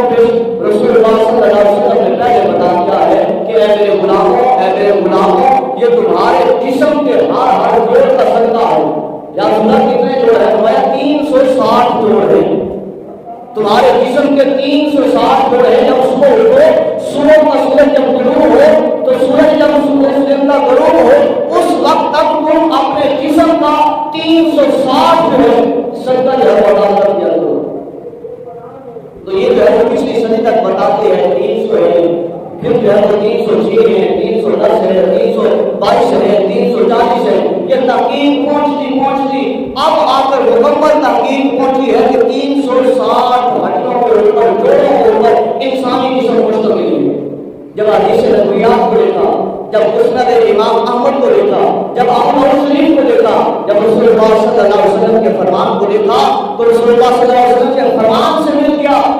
پھر رسول اللہ صلی اللہ علیہ وسلم نے پہلے بتا دیا ہے کہ اے میرے غلاموں یہ تمہارے جسم کے ہر جوڑ کا صدقہ ہے. یا سنا کتنے جوڑ ہے؟ فرمایا 360 جوڑ ہے. تمہارے جسم کے 360 جوڑ ہے. جب صبح اٹھو، صبح کا سورج جب غروب ہو تو سورج جب سورج کا غروب ہو اس وقت تک تم اپنے جسم کا 360 جو ہے صدقہ جو ہے ادا کر دیا کرو. تو یہ جو ہے وہ پچھلی صدی تک بتاتے ہیں 300 ہے، پھر جو ہے وہ 306 ہے، 310 ہے، 322 ہے، 340 ہے. یہ تحقیق پہنچتی اب آ کر مکمل تحقیق پہنچی ہے کہ 360 ہڈیوں کے اوپر، جوڑوں کے اوپر انسانی جسم مشتمل ہے. جب حدیث نبویات کو دیکھا، جب مسند امام احمد کو دیکھا، جب ابو شریف کو دیکھا، جب رسول اللہ صلی اللہ علیہ وسلم کے فرمان کو دیکھا تو رسول اللہ صلی اللہ علیہ وسلم کے فرمان سے مل گیا